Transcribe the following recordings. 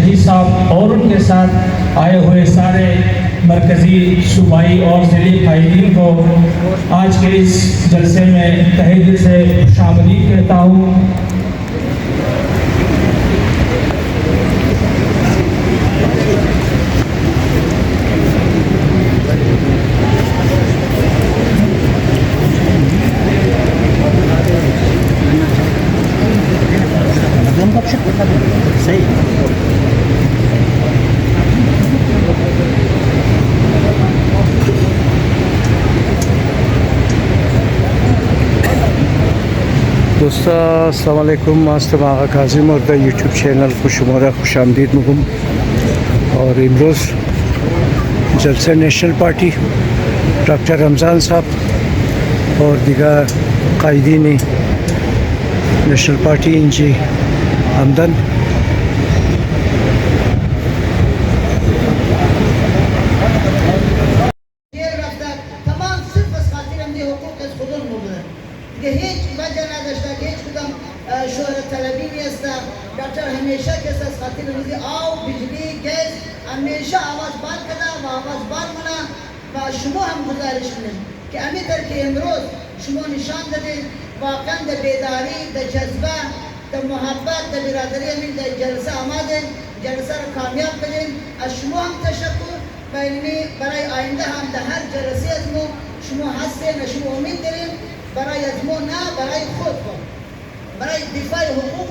शहीद साहब और उनके साथ आए हुए सारे मरकज़ी सूबाई और ज़िली कायदीन को आज के इस जलसे में तहे दिल से खुशामदीद कहता हूँ। दोस्तों अस्सलाम वालेकुम। आज तमाम काजिम और द यूट्यूब चैनल खुशुमारा खुश आमदीद मुकुम और इमरोज़ जलसे नेशनल पार्टी डॉक्टर रमज़ान साहब और दिगर कायदीन नेशनल पार्टी इंजी हमदन शोहरत तलबी नेस्ता डॉक्टर हमेशा के साथ खातिर मुझे आओ बिजली गैस हमेशा आवाज़ बात करना व आवाज़ बात मना व शुमो हम गुजारिश में कि अमी तर के इमरोज़ शुमो निशान दे वाक़न द बेदारी द जज्बा द मोहब्बत द बिरादरी अमीन द जलसा आमादे जलसा कामयाब करें शुमो हम तशक्कुर बैनी बराए आइंदा हम द हर जलसे अज़मो शुमो हस्से न शुमो उम्मीद करें बराए अज़मो ना बराए खुद को बराए दिफाई हुकूक़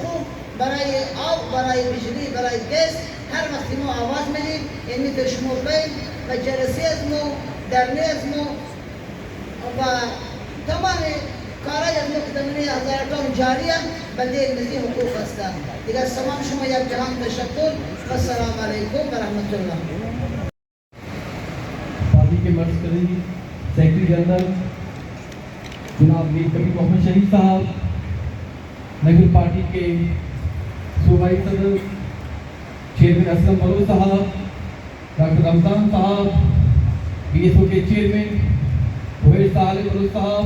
बराए आब बराए बिजली बराए गैस हर वक्त मो आवाज़ मिली इनमें दशमो बैन व जलसे अज़मो दरने अज़मो व तमाम कारा अज़मो कितने हज़ार टन जारिया बंदे नज़ी हुकूक़ अस्ता दिगर तमाम शुमा या जहां तशक्कुर अस्सलाम वालेकुम व रहमतुल्लाह। पार्टी के मर्कज़ी सेक्रेटरी जनरल जनाब मीर कबीर मोहम्मद शहीद साहब, नगर पार्टी के सूबाई सदर चेयरमैन असलम बलोच साहब, डॉक्टर रमज़ान साहब, BSO के चेयरमैन रोहित साहब बलोच साहब,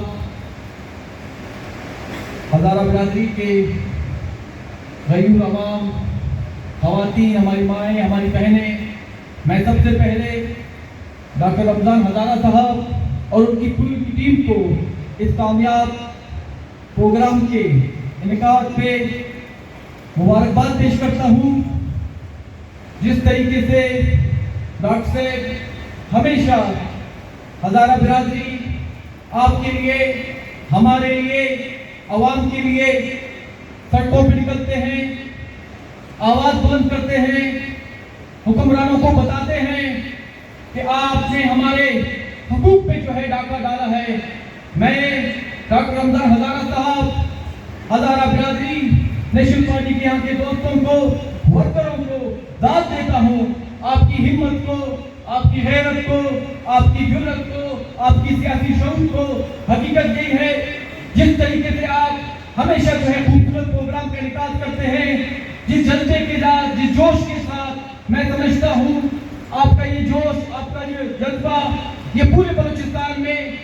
हज़ारा बिरादरी के गरीब अवाम, ख़वातीन, हमारी माएँ, हमारी बहनें, मैं सबसे पहले डॉक्टर रमज़ान हज़ारा साहब और उनकी पूरी टीम को इस कामयाब प्रोग्राम के इनकाद पे मुबारकबाद पेश करता हूँ। जिस तरीके से डॉक्टर साहब हमेशा हज़ारा बिरादरी आपके लिए, हमारे लिए, आवाम के लिए सड़कों पर निकलते हैं, आवाज़ बुलंद करते हैं, हुक्मरानों को बताते हैं कि आपने हमारे हुकूक पे जो है डाका डाला है। मैं डॉक्टर रमज़ान हज़ारा साहब, हज़ारा बिरादरी नेशनल पार्टी के यहाँ के दोस्तों को, वर्करों को दाद देता हूँ। आपकी हिम्मत को, आपकी गैरत को, आपकी जुर्रत को, आपकी सियासी शौक़ को। हकीकत यही है जिस तरीके से आप हमेशा जो है खूबसूरत प्रोग्राम का इनकाद करते हैं, जिस जज्बे के साथ, जिस जोश के साथ, मैं समझता हूँ आपका ये जोश, आपका ये जज्बा, ये पूरे बलूचिस्तान में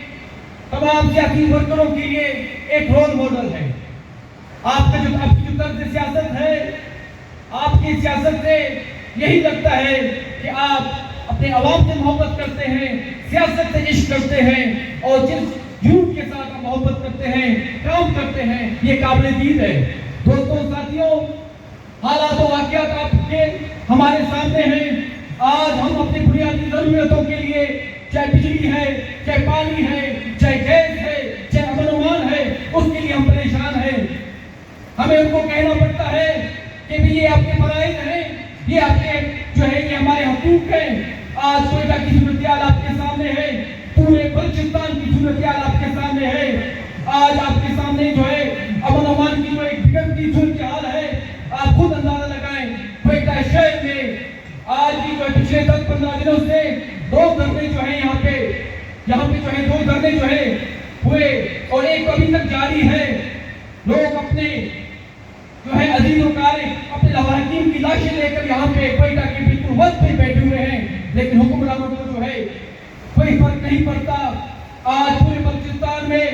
तमाम सियासी वर्करों के लिए एक रोल मॉडल है। आपकी जो तर्ज सियासत है, आपकी सियासत से यही लगता है कि आप अपने आवाम से मोहब्बत करते हैं, सियासत से इश्क करते हैं और जिस जुनून के साथ आप मोहब्बत करते हैं, काम करते हैं, ये काबिल दीद है। दोस्तों, साथियों, हालात और वाक़ियात आपके हमारे सामने हैं। आज हम अपनी बुनियादी ज़रूरतों के लिए, चाहे बिजली है, चाहे पानी है, चाहे गैस है, चाहे अमन अमान है, उसके लिए हम परेशान हैं। हमें उनको कहना पड़ता है कि भी ये आपके फराइज़ हैं, ये आपके जो है ये हमारे हकूक़ हैं। आज कोयटा की सूरत आपके सामने है, पूरे बलूचिस्तान की सूरत आपके सामने है। आज आपके सामने जो है अमन अमान की जो एक बिगड़ती सूरत हाल है, आप खुद अंदाजा लगाएं। कोयटा शहर में आज भी जो पिछले 10-15 दिनों से 2 धरने जो है यहाँ पे जो है 2 धरने जो है हुए और एक अभी तक जारी है। लोग अपने जो है अजीज़ वकारे अपने लवाहिकीन की लाशें लेकर यहाँ पे कोयटा के बिल्कुल वक्त पे बैठे हुए हैं, लेकिन हुक्मरानों को जो है कोई फर्क नहीं पड़ता। आज पूरे बलूचिस्तान में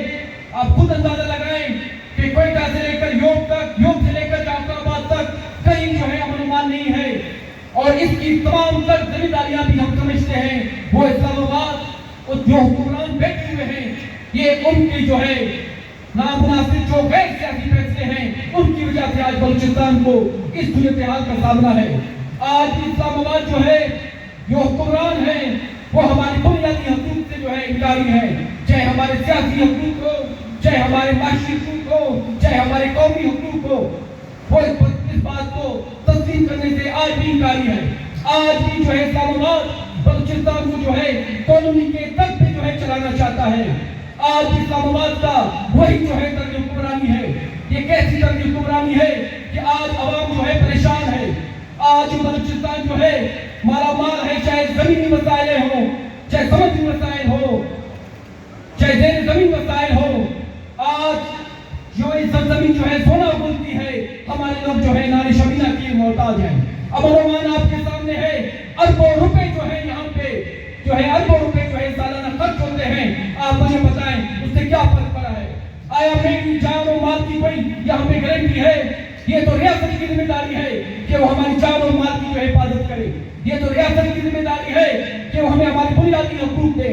आप खुद अंदाजा लगाएं कि कोयटा से लेकर योग तक, योग से लेकर जाफराबाद तक कहीं जो है अमन अमान नहीं है। इसकी तमाम तर जिम्मेदारियां भी हम समझते हैं वो इस्लामाबाद और जो हुक्मरान बैठे हुए हैं ये उनकी जो है नामुनासिब जो गैर सियासी फैसले हैं उनकी वजह से आज बलूचिस्तान को इस सूरत हाल का सामना है। आज इस्लामाबाद जो है जो हुक्मरान है वो हमारी बुनियादी हकूक से जो है इनकारी है, चाहे हमारे सियासी हकूक हो, चाहे हमारे माशी हकूक हो, चाहे हमारे कौमी हकूक हो, वो इस बात को तस्लीम करने से आज भी इनकारी है। आज भी जो है इस्लामाबाद बलूचिस्तान को जो है कॉलोनी के तक पे जो है चलाना चाहता है। आज इस्लामाबाद का वही जो है तर्ज हुक्मरानी है। ये कैसी तर्ज हुक्मरानी है कि आज अवाम जो है परेशान है। आज बलूचिस्तान जो है मालामाल है, चाहे जमीनी मसाइल हो, चाहे समुद्री मसाइल हो, चाहे जेर जमीन मसाइल हो। आज जो इस सरजमीन जो है सोना बोलती है, हमारे लोग जो है नारी शबीना की मोहताज हैं। अब अनुमान आपके सामने है, अरबों रुपए जो है यहाँ पे जो है अरबों रुपए जो है सालाना खर्च होते हैं। आप मुझे बताएं उससे क्या फर्क पड़ा है? आया मेरी जान और माल की कोई यहाँ पे गारंटी है? ये तो रियासत की जिम्मेदारी है कि वो हमारी जान और माल की जो है हिफाजत करे। ये तो रियासत की जिम्मेदारी है कि वो हमें हमारी बुनियादी हकूक दे।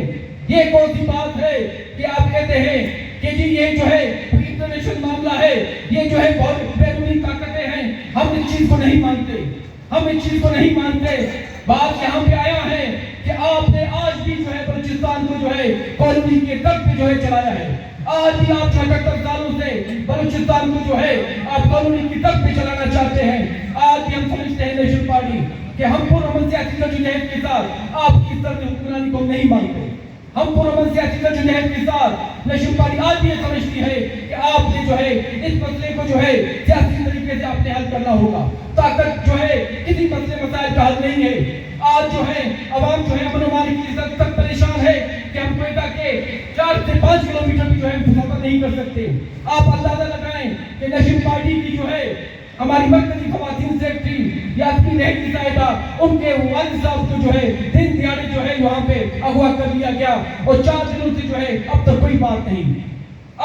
ये कौन सी बात है कि आप कहते हैं कि जी ये जो है इंटरनेशनल मामला है, ये जो है बहुत बैरूनी ताकतें हैं, हम इस चीज को नहीं मानते, हम इस चीज को नहीं मानते। बात यहाँ पे आया है कि आपने आज भी जो है बलूचिस्तान को जो है कॉलोनी के तर्ज पे जो है चलाया है। आज भी आप 77 सालों से बलूचिस्तान को जो है आप कॉलोनी की तर्ज पे चलाना चाहते हैं। आज भी हम समझते हैं नेशनल पार्टी कि हम पुरअमन सियासी जद्दोजहद के साथ आपकी तरह की हुक्मरानी को नहीं मानते। हम पुरअमन सियासी जद्दोजहद के साथ नेशनल पार्टी आज भी ये समझती है कि आपने जो है इस मसले को जो है सियासी तरीके से आपने हल करना होगा। ताकत जो है किसी मसले मसाइल का हल नहीं है। आज जो है अवाम जो है अमन अमान की इज्जत तक परेशान है कि हम क्वेटा के 4 से 5 किलोमीटर भी जो है सफर नहीं कर सकते। आप अंदाजा लगाएं कि नेशनल पार्टी की जो है हमारी मरकजी खवातीन सेक्रेटरी यास्मीन नेहरी साहिबा, उनके वालिद साहब को जो है दिन दिहाड़े जो है यहाँ पे अगवा कर लिया गया और 4 दिनों से जो है अब तक कोई बात नहीं।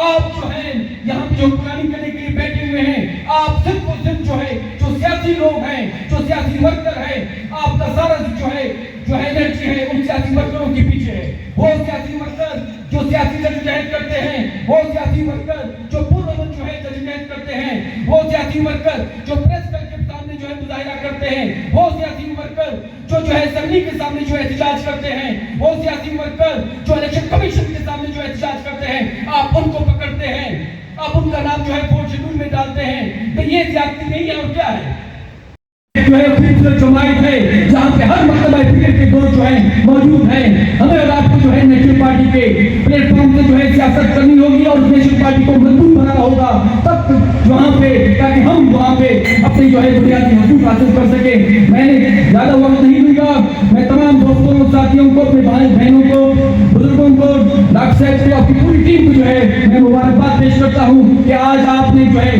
आप जो है यहाँ पे जो हुक्मरानी करने के लिए बैठे हुए हैं, आप सिर्फ और सिर्फ जो है जो सियासी लोग हैं, जो सियासी वर्कर हैं, आपका सारा जो है एनर्जी है उन सियासी वर्करों के पीछे है। वो सियासी वर्कर जो सियासी जद्दोजहद करते हैं, वो सियासी वर्कर जो पुरअमन जो है जद्दोजहद करते हैं, वो सियासी वर्कर जो प्रेस क्लब के सामने जो है मुजाहिरा करते हैं, वो सियासी वर्कर जो है असेंबली के सामने जो एहतजाज करते हैं, वो सियासी वर्कर जो इलेक्शन कमीशन के सामने जो एहतजाज करते हैं, आप उनको पकड़ते हैं, आप उनका नाम जो है फोर्थ शेड्यूल में डालते हैं। तो ये ज्यादती नहीं है और क्या है? जो है खूबसूरत जमायत है जहाँ पे हर मकतबा फिक्र के दोस्त जो है मौजूद हैं। हमें और आपको जो है नेशनल पार्टी के प्लेटफॉर्म से जो है सियासत करनी होगी और नेशनल पार्टी को मजबूत बनाना होगा तब वहाँ पे, ताकि हम वहाँ पे अपनी जो है बुनियादी हकूक हासिल कर सके। मैंने ज्यादा वक्त नहीं लूंगा। मैं तमाम दोस्तों और साथियों को, अपने भाई बहनों को, बुजुर्गों को, डॉक्टर साहब को, अपनी पूरी टीम को जो है मैं मुबारकबाद पेश करता हूँ कि आज आपने जो है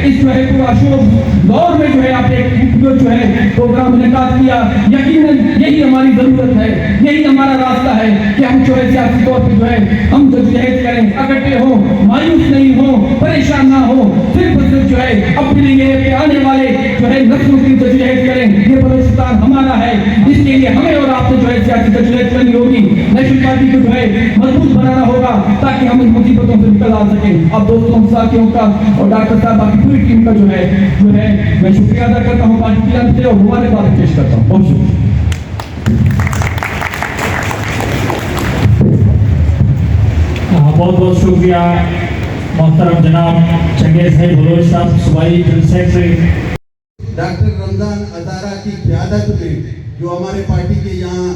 इस जो है पूरा अशोक दौर में जो है आपने जो है प्रोग्राम इनेकाद किया। यकीनन यही हमारी जरूरत है, यही हमारा रास्ता है कि हम जो है सियासी तौर पर जो है हम जद्दोजहद करें, इकट्ठे हो, मायूस नहीं हो, परेशान ना हो, सिर्फ जो है अपने लिए आने वाले जो है नस्लों की जद्दोजहद करें। ये बलूचिस्तान हमारा है, इसके लिए हमें और आपको जो है सियासी जद्दोजहद करनी होगी। नेशनल पार्टी को जो है मजबूत बनाना होगा ताकि हम इन मुसीबतों से निकल आ सकें। अब दोस्तों साथियों का और डॉक्टर साहब बाकी पूरी टीम का जो है मैं शुक्रिया अदा करता हूँ पार्टी की तरफ से और मुबारकबाद पेश करता हूँ। बहुत शुक्रिया। बहुत बहुत शुक्रिया मोहतरम जनाब चंगेज भाई बलोच साहब, सूबाई general secretary. Doctor Ramzan Azara की क़यादत में जो हमारे पार्टी के यहाँ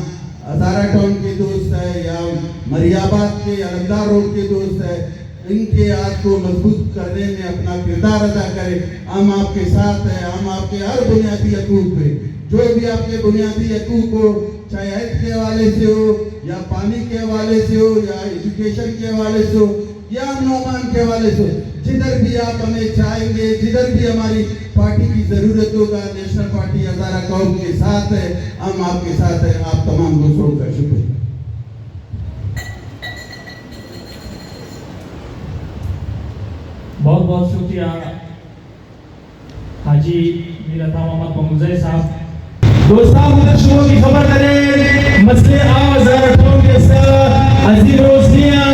अजारा टाउन के दोस्त है या मरियाबाद के अलमदार रोड के दोस्त है, इनके हाथ को मजबूत करने में अपना किरदार अदा करें। हम आपके साथ हैं, हम आपके हर बुनियादी हकूक पे जो भी आपके बुनियादी हकूक हो, चाहे हेल्थ के हवाले से हो या पानी के हवाले से हो या एजुकेशन के हवाले से हो या अमन के हवाले से, जिधर भी आप हमें चाहेंगे, जिधर भी हमारी पार्टी की जरूरत होगा, नेशनल पार्टी हजारा कौम के साथ है, हम आपके साथ हैं। आप तमाम दोस्तों का शुक्रिया। बहुत बहुत शुक्रिया हाजी मीरा था मोहम्मद पंगुज़े साहब दोस्ता मुझे शुरू की खबर करें मसले आवाज़ रखों के साथ अजीब रोज़ियाँ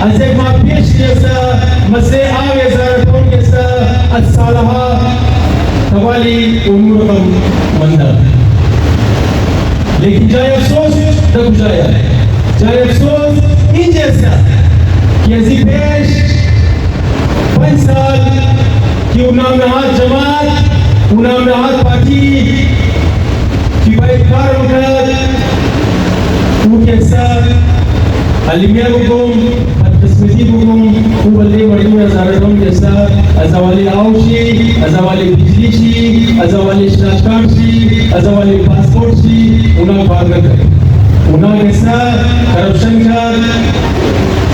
अजीब माफियश के साथ मसले आवाज़ रखों के साथ अस्सलाहा कवाली उम्र का मंदा लेकिन जाए अफसोस तब जाए अफसोस इन जैसा कि अजीब पेश 5 साल की उन्नाम जमात उन्नाम पार्टी कार उनके साथ अलमिया हुकुम बदकिस्मती हुकुम बल्ले बड़ी हजारों के साथ अज़ावाली आउशी अज़ावाली बिजली शी अज़ावाली स्टार्ट शी अज़ावाली पासपोर्ट शी उन्हें बात कर उन्हें के साथ करप्शन का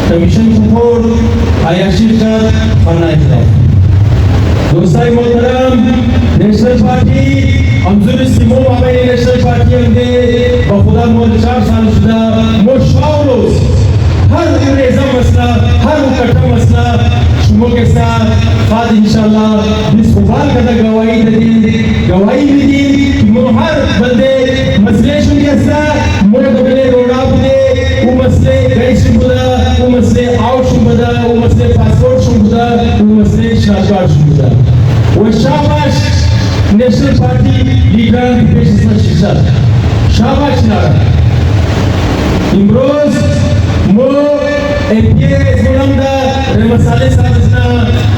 कमीशन सपोर्ट आयाशी का फना इखलाफ दोस्ताई मोहतरम नेशनल पार्टी हमजुर सिमो हमारे नेशनल पार्टी हमने बखुदा मोल 4 साल शुदा मोशावरोस हर रेज़ा मसला हर कट्टा मसला शुमो के साथ खाद इंशाल्लाह इस फुटबॉल का गवाही भी दी मो हर बंदे मसले शुरू के साथ मो दबले रोड़ा बुदे वो मसले गैस शुदा वो मसले आउट शुदा वो मसले पासपोर्ट शुदा वो मसले शाकार शुदा वो शाबाश नेशनल पार्टी लीडर पेश शिक्षा शाबाश नारा इम्रोज मो एपीएस गुलामदा रहमसाले साहबना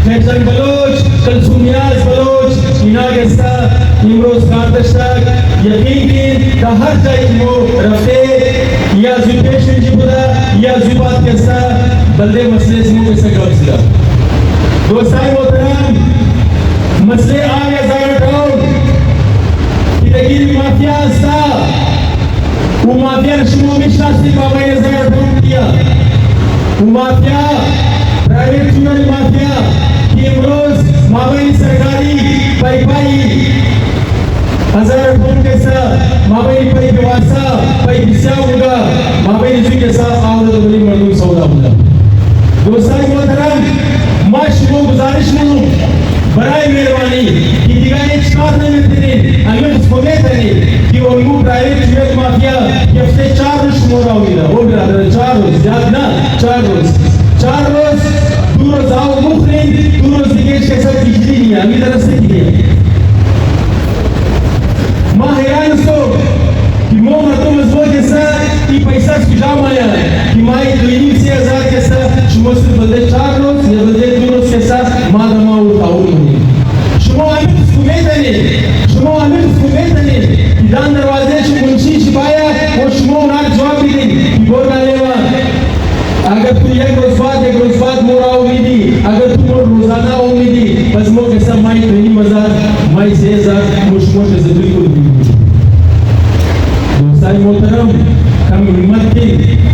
फैजल बलोच कलसुमियाज बलोच इना के साथ इम्रोज कांतशक यकीन का हर जगह मो रफे या जुपेश जिबुदा या जुबात के साथ बल्दे मसले से मो से गलसिया दोस्ताई मोहतरम मसले आ गए लेकिन माफिया सा वो माफिया शुरू में शास्त्री बाबा ने जगह ढूंढ किया वो माफिया प्राइवेट चुनाव माफिया कि रोज मामले सरकारी पाई हजार ढूंढ के साथ मामले पाई व्यवस्था पाई दिशा होगा मामले जी के साथ आवाज बड़ी मर्दों सौदा होगा दोस्तों मोहतरम मैं शुरू गुजारिश हूँ बराए मेहरबानी कि दिगाने चार में तेरे अगर सोने तेरे कि वो लोग प्राइवेट चुनाव माफिया कि अपने 4 रोज मोरा हुआ वो ब्रदर 4 रोज याद ना 4 रोज दो रोज आओ मुखरिन 2 रोज दिखेश के साथ बिजली नहीं है अभी तरफ से दिए माँ हैरान सो कि मो मतो मजबूत के साथ कि पैसा सुझाव आया है कि माँ 2,000 के साथ शुरू से बदले 4 रोज या बदले 2 रोज के साथ माँ दमा उठाओ शुरू आमिर सुमेतने दान दरवाजे से मुंशी शिपाया और शुरू नाक जवाब भी दी बोल लेवा अगर तू एक रोज बाद मोरा उम्मीदी अगर तू रोजाना उम्मीदी बस मो के सब माई नहीं मजा माई से मुश्किल से जिंदगी को दी दोस्ताई मोहतरम कम हिम्मत की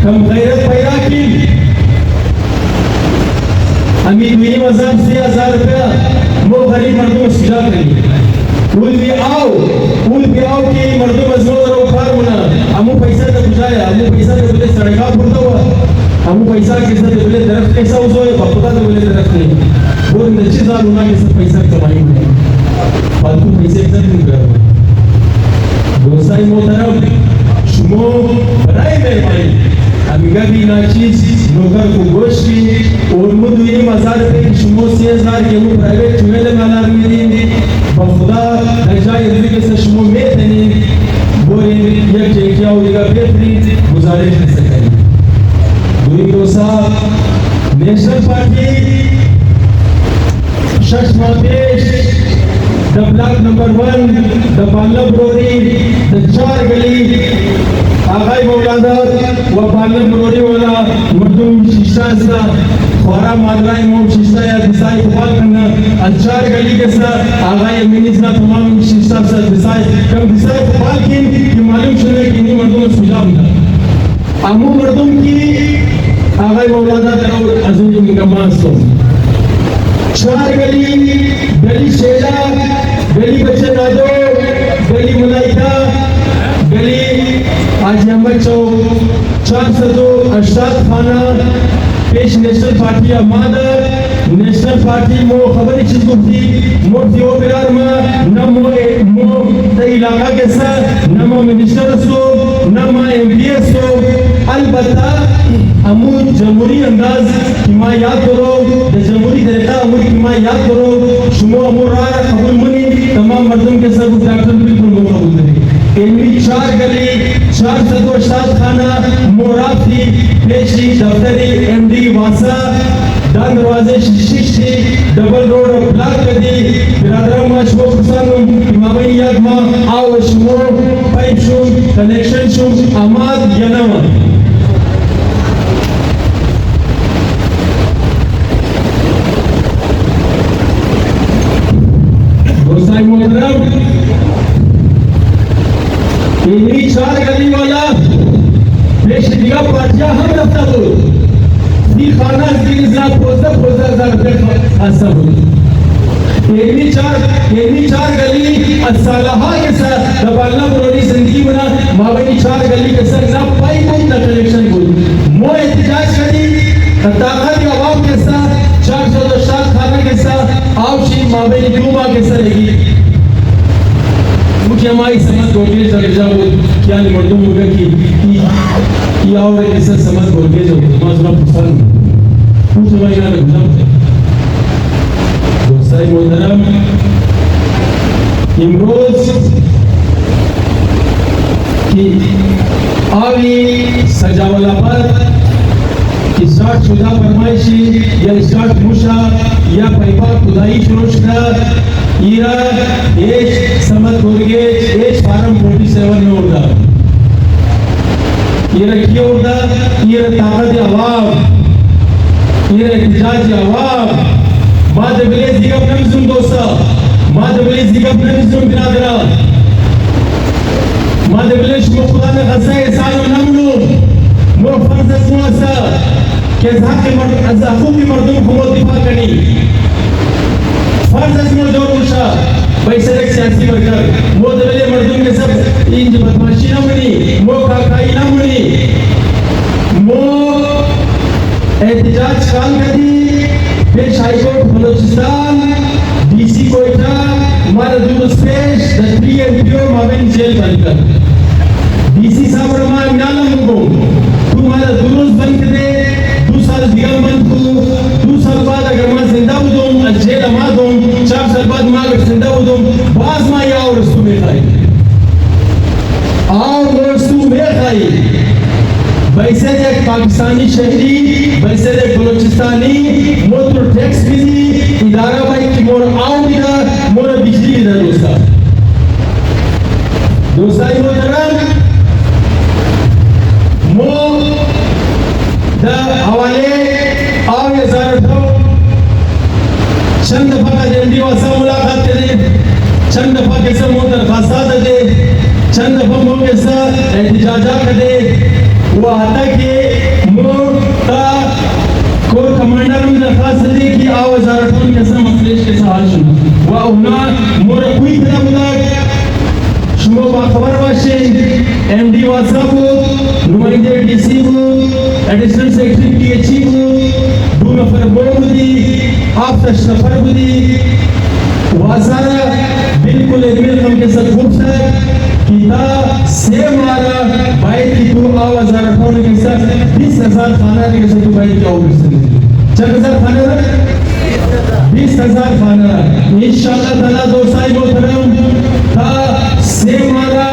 कम गैरत पैदा की अमीर मेरी मजाक से 1000 रुपया वो गरीब मर्दों को सुझा करी उल भी आओ कि मर्दों मजबूत और उखार होना हमू पैसा तो बुझाया हमू पैसा तो बोले सड़का फुरता हुआ हमू पैसा के साथ बोले दरख्त कैसा उस होए बापुता तो बोले दरख्त नहीं वो नच्चे साल होना के सब पैसा कमाई हुए फालतू पैसे एकदम नहीं कर दोस्ताई मोहतरम शुमो बराए मेहरबानी अमीगा भी ना चीज नौकर को गोश्त की और मुद्दे 1000 रुपए की शुमो 6000 के वो प्राइवेट चुनेले माला में दी बखुदा दर्जा इनके से शुमो में देनी बोले ये क्या होगा बेहतरीन गुजारिश कर सकें दूरी दोसा नेशनल पार्टी शशमा पेश द ब्लॉक नंबर 1 द पार्लर ब्रोरी द 4 गली आगाई मौलाना व पार्लर ब्रोरी वाला मर्दूम शीशा सा खोरा मादराई मोम शीशा या दिसाई फुटबॉल करना अंचार गली के साथ आगाई मिनिस्टर तमाम शीशा सा दिसाई कम दिसाई फुटबॉल की मालूम चले कि नहीं मर्दों में सुझाव मिला आमू मर्दों की आगाई मौलाना करो अजीम निगमास को 4 गली शेला गली बच्चे नादो गली मलाइका गली आज अहमद चौक 402 अशरफ खाना पेश नेशनल पार्टी मादर नेशनल पार्टी मो खबर चिजुती मो दियो बिरार में न मो ते इलाका के सर न मो मिनिस्टर सो न मो एमपीएस सो अलबत्ता हमू जमहूरी अंदाज हिमायत करो जमहूरी तरीका हमू हिमायत करो शुमो अमूरा कबूल मनी तमाम मर्दों के सर डॉक्टर बिल्कुल कबूल करें इनमें 4 गली 4 सदोशात खाना मोराफी पेशी दफ्तरी एमडी वासा दान दरवाजे शिष्टी डबल रोड ब्लॉक कदी बिरादर में शो प्रसंग इमामियत में आओ शुमो pipe show connection show Amad यनामा दोस्तों मोहतरम इन्हीं 4 गली वाला पेश दिया पार्टियां हम रफ्ता हो दी खाना जिला पोसा असब इन्हीं चार गली असलाहा के साथ दबालना पुरानी जिंदगी बना मावनी 4 गली के साथ ना पाई कोई कलेक्शन कोई मो एहतजाज करी ताकत आवाम के साथ 407 खाना के साथ आवशी मावनी जुमा के साथ रहेगी मुझे हमारी समझ बोलने चले जाओ क्या नहीं मर्दों होगा कि और ऐसा समझ बोलने जो मजमा पसंद कुछ भाई ना गुजर दोस्तों मोहतरम इमरोज की आवी सजावला पर स्टार्ट शुदा फरमाइशी या स्टार्ट मुशा या पैपा खुदाई शुरुशदा ईरा एज समत होगे एज फार्म 47 में होगा ईरा क्यों होगा ईरा ताकत आवाम ईरा इत्तेजाज आवाम माद बिलेज दिगब नमजुम दोसा माद बिलेज दिगब नमजुम बिरादरा माद बिलेज को खुदा ने खसाए सालों नमनो मो फर्ज मुआसा के जाके मर्द अज़ाफों की मर्दों को दिफा करनी फर्ज में जो उषा वैसे एक सियासी वर्कर वो दबले मर्दों के सब इन बदमाशी ना बनी वो काकाई ना बनी वो एहतजाज काल करी पेश हाईकोर्ट बलोचिस्तान डीसी कोयटा हमारा दुरुस्त पेश दस्ती एमपीओ मावेन जेल बनकर डीसी साहब रमा इनाम मुगो तुम्हारा दुरुस्त बन के दे 2 साल दिया बंद को 2 साल बाद अगर मैं जिंदा हूँ जेल अमा दूं 4 साल बाद मैं अगर जिंदा हूँ बाज माँ या और रस्तू में खाई और रस्तू में खाई वैसे एक पाकिस्तानी शहरी वैसे एक बलोचिस्तानी मोटर टैक्स भी इदारा भाई की मोर आओ बिना मोर बिजली बिना दोस्ता ही मोहतरम मो द हवाले आओ ये ज़ारठो चंद दफा का जल्दी वासा मुलाकात करें चंद दफा के सब मोह दरखास्तात दे चंद दफा मोह के साथ एहतजाजा करे वो आता कि मोह का कोर कमांडर में दरखास्त दे कि आओ ज़ारठो के सब मसले के सहाल सुना वो उन्ना मोर कोई खड़ा बुला शुमो बाखबर वाशे एमडी वासा को नुमाइंदे डीसी को एडिशनल सेक्रेटरी पीएचई को 2 नफर बोर्डी आप सफर बुदी वासारा बिल्कुल एडमिन हम के साथ खूब सर किता से मारा भाई की तो आवाज रखने के साथ 20,000 खाना के साथ भाई क्या हो सकते 4,000 खाना 20,000 खाना इंशाल्लाह ताला दोस्ताई मोहतरम था से मारा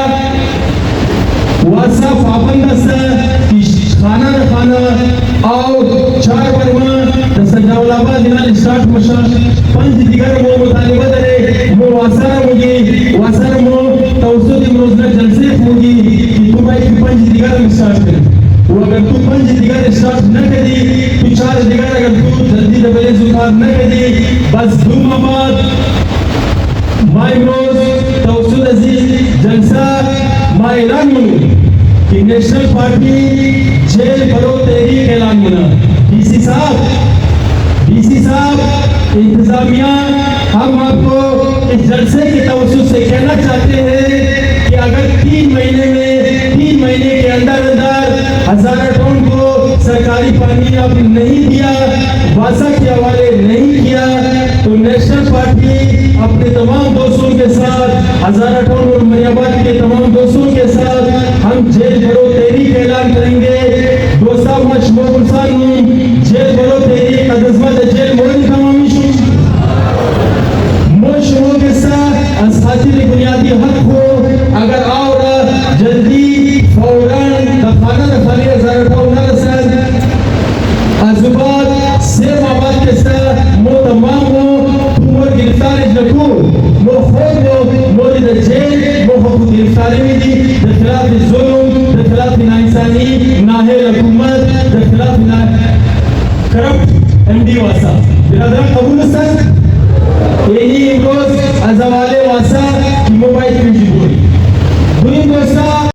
वासा पाबंद खाना न खाना आओ 4 बरमा सजावलाबा दिनाल स्टार्ट मशा 5 दिगर वो मुतालिबा दरे वो वासर मो तवसुद रोजना जलसे होगी कि तू भाई 5 दिगर स्टार्ट कर वो अगर तू 5 दिगर स्टार्ट न करी तू 4 दिगर अगर तू जल्दी दबले सुधार न करी बस धूम आबाद माय रोज तवसुद अजीज जलसा माय ऐलान कि नेशनल पार्टी जेल भरो तहरीक ऐलान बना डीसी साहब इंतजामिया हम आपको इस जलसे के तवज्जुह से कहना चाहते हैं कि अगर 3 महीने के अंदर 1000 टन को सरकार सरकारी पानी आपने नहीं दिया, वासा के हवाले नहीं किया, तो नेशनल पार्टी अपने तमाम दोस्तों के साथ, हजारा टाउन और मरियाबाद के तमाम दोस्तों के साथ हम जेल भरो तहरीक ऐलान करेंगे। दोस्ता मशमो जेल भरो तहरीक अदजमत जेल मोदी तमामी शुरू के साथ असातिल बुनियादी हक हो अगर आओ जल्दी फौरन दफाना दफानी हजारा टाउन अजुबात से माबाद के साथ मो तमाम हो तुमर गिरफ्तार जटू मो खुद मो मोदी द जेल मो हुकूक गिरफ्तारी में दी द खिलाफ जुल्म द खिलाफ नाइंसानी नाहिल हुकूमत द खिलाफ करप्ट एमडी वासा बिरादर